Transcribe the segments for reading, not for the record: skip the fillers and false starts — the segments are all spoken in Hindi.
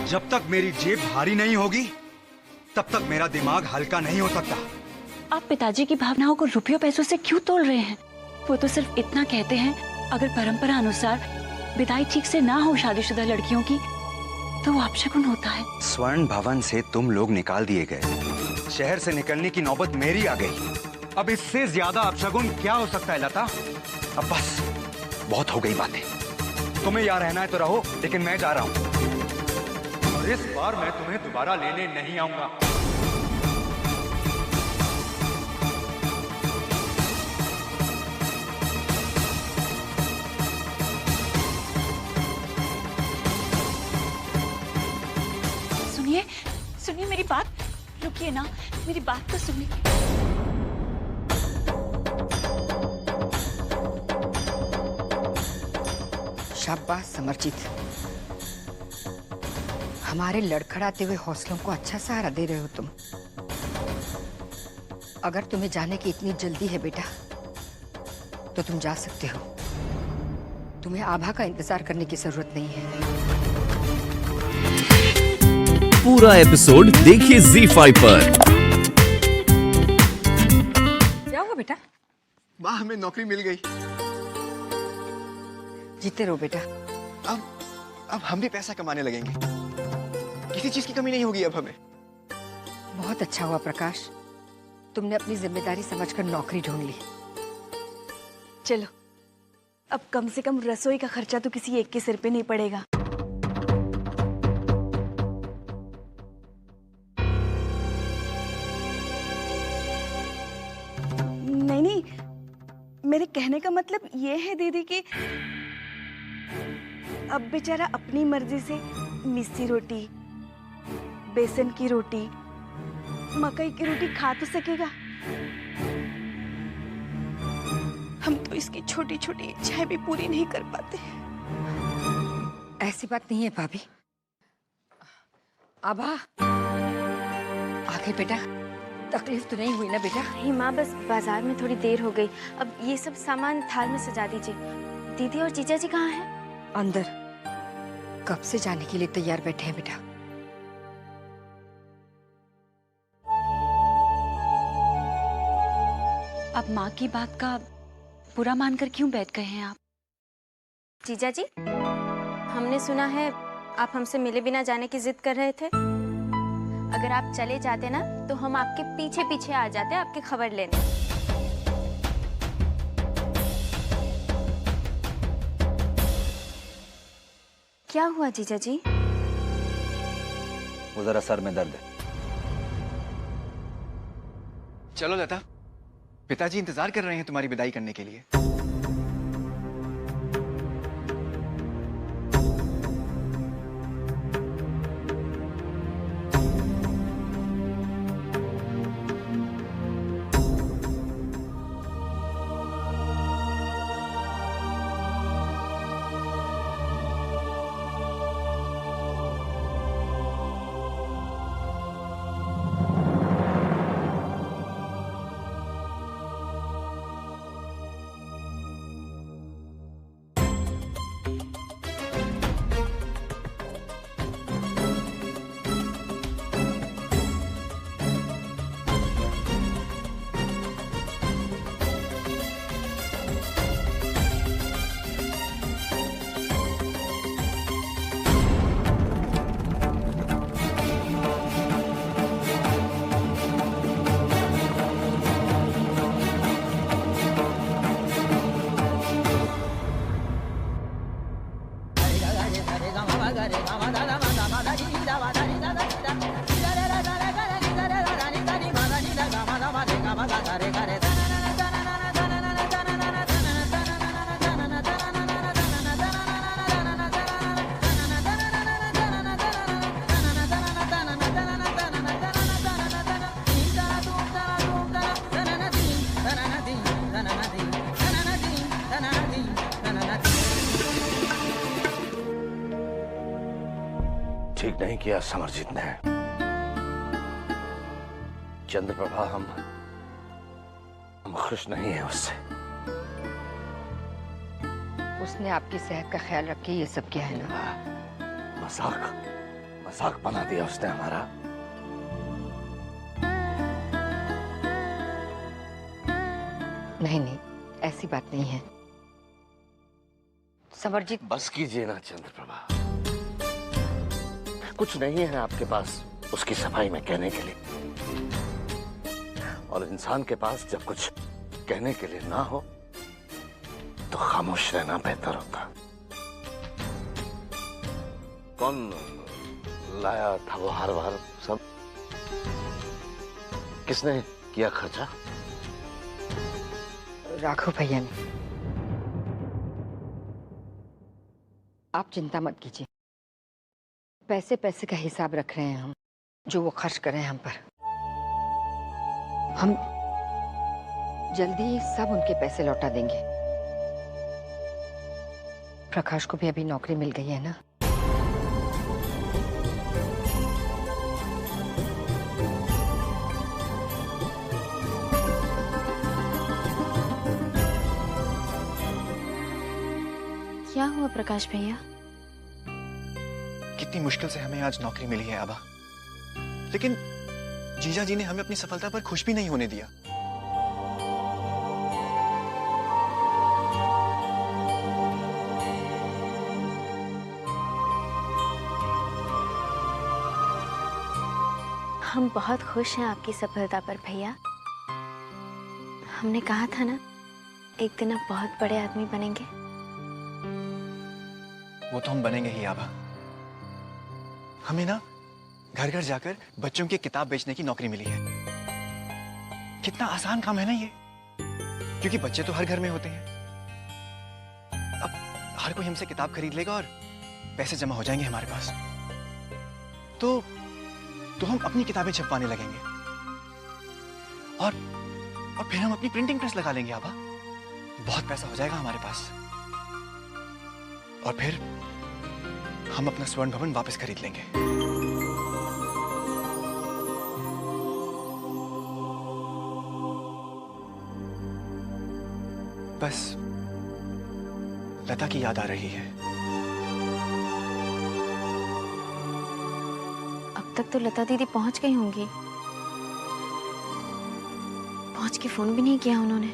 जब तक मेरी जेब भारी नहीं होगी तब तक मेरा दिमाग हल्का नहीं हो सकता। आप पिताजी की भावनाओं को रुपयों पैसों से क्यों तोल रहे हैं? वो तो सिर्फ इतना कहते हैं, अगर परंपरा अनुसार विदाई ठीक से ना हो शादीशुदा लड़कियों की तो वो अपशकुन होता है। स्वर्ण भवन से तुम लोग निकाल दिए गए, शहर से निकलने की नौबत मेरी आ गई। अब इससे ज्यादा अपशकुन क्या हो सकता है लता? अब बस बहुत हो गई बातें। तुम्हें यहाँ रहना है तो रहो, लेकिन मैं जा रहा हूँ। और इस बार मैं तुम्हें दोबारा लेने नहीं आऊंगा। सुनिए, सुनिए मेरी बात, रुकिए ना, मेरी बात तो सुनिए। शाबाश समरजीत, हमारे लड़खड़ाते हुए हौसलों को अच्छा सहारा दे रहे हो तुम। अगर तुम्हें जाने की इतनी जल्दी है बेटा तो तुम जा सकते हो। तुम्हें आभा का इंतजार करने की जरूरत नहीं है। पूरा एपिसोड देखिए ZEE5 पर। क्या हुआ बेटा? माँ, हमें नौकरी मिल गई। जीते रहो बेटा। अब हम भी पैसा कमाने लगेंगे, किसी चीज की कमी नहीं होगी अब हमें। बहुत अच्छा हुआ प्रकाश, तुमने अपनी जिम्मेदारी समझकर नौकरी ढूंढ ली। चलो, अब कम से कम रसोई का खर्चा तो किसी एक के सिर पे नहीं पड़ेगा। नहीं, मेरे कहने का मतलब ये है दीदी कि अब बेचारा अपनी मर्जी से मिस्सी रोटी, बेसन की रोटी, मकई की रोटी खा तो सकेगा। हम तो इसकी छोटी छोटी इच्छाएं भी पूरी नहीं कर पाते। ऐसी बात नहीं है भाभी। आभा, आगे बेटा, तकलीफ तो नहीं हुई ना बेटा? नहीं माँ, बस बाजार में थोड़ी देर हो गई। अब ये सब सामान थाल में सजा दीजिए। दीदी और जीजा जी कहाँ हैं? अंदर कब से जाने के लिए तैयार बैठे हैं बेटा। अब माँ की बात का बुरा मानकर क्यों बैठ गए हैं आप? जीजा जी, हमने सुना है आप हमसे मिले बिना जाने की जिद कर रहे थे। अगर आप चले जाते ना तो हम आपके पीछे पीछे आ जाते आपकी खबर लेने। क्या हुआ जीजा जी? वो जरा सर में दर्द है। चलो लता, पिताजी इंतजार कर रहे हैं तुम्हारी विदाई करने के लिए। ठीक नहीं किया समरजीत ने। चंद्रप्रभा, हम खुश नहीं है उससे। उसने आपकी सेहत का ख्याल रख के ये सब किया है ना? मजाक मजाक बना दिया उसने हमारा। नहीं नहीं, ऐसी बात नहीं है समरजीत। बस कीजिए ना चंद्रप्रभा, कुछ नहीं है आपके पास उसकी सफाई में कहने के लिए, और इंसान के पास जब कुछ कहने के लिए ना हो तो खामोश रहना बेहतर होता। कौन लाया था वो हार वार सब? किसने किया खर्चा? राघव भैया ने। आप चिंता मत कीजिए, पैसे पैसे का हिसाब रख रहे हैं हम, जो वो खर्च कर रहे हैं हम पर। हम जल्दी ही सब उनके पैसे लौटा देंगे। प्रकाश को भी अभी नौकरी मिल गई है ना। क्या हुआ प्रकाश भैया? कितनी मुश्किल से हमें आज नौकरी मिली है आभा, लेकिन जीजा जी ने हमें अपनी सफलता पर खुश भी नहीं होने दिया। हम बहुत खुश हैं आपकी सफलता पर भैया। हमने कहा था ना, एक दिन आप बहुत बड़े आदमी बनेंगे। वो तो हम बनेंगे ही आभा। हमें ना घर घर जाकर बच्चों की किताब बेचने की नौकरी मिली है। कितना आसान काम है ना ये, क्योंकि बच्चे तो हर घर में होते हैं। अब हर कोई हमसे किताब खरीद लेगा और पैसे जमा हो जाएंगे हमारे पास, तो हम अपनी किताबें छपवाने लगेंगे और फिर हम अपनी प्रिंटिंग प्रेस लगा लेंगे आभा। बहुत पैसा हो जाएगा हमारे पास, और फिर हम अपना स्वर्ण भवन वापस खरीद लेंगे। बस लता की याद आ रही है। अब तक तो लता दीदी पहुंच गई होंगी। पहुंच के फोन भी नहीं किया उन्होंने।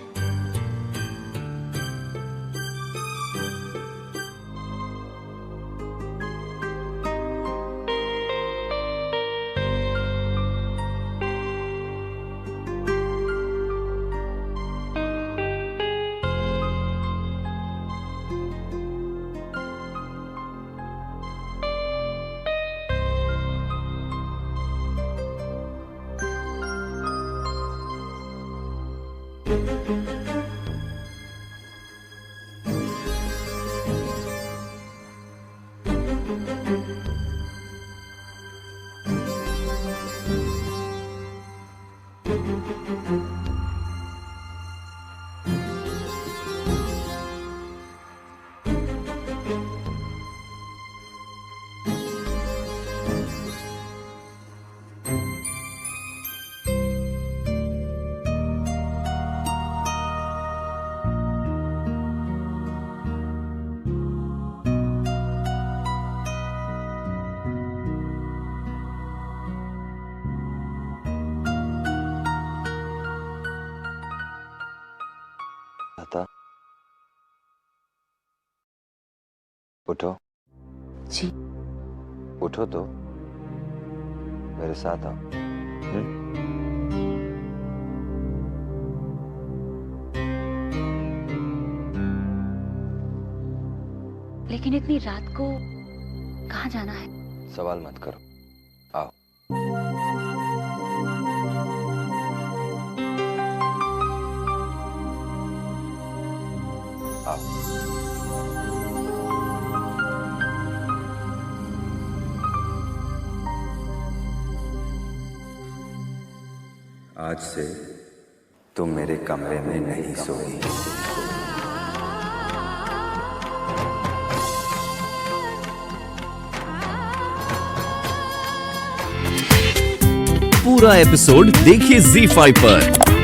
लता, उठो। जी उठो तो, मेरे साथ आओ। लेकिन इतनी रात को कहाँ जाना है? सवाल मत करो, आओ। आओ। आज से तुम मेरे कमरे में नहीं सोई। पूरा एपिसोड देखिए ZEE5 पर।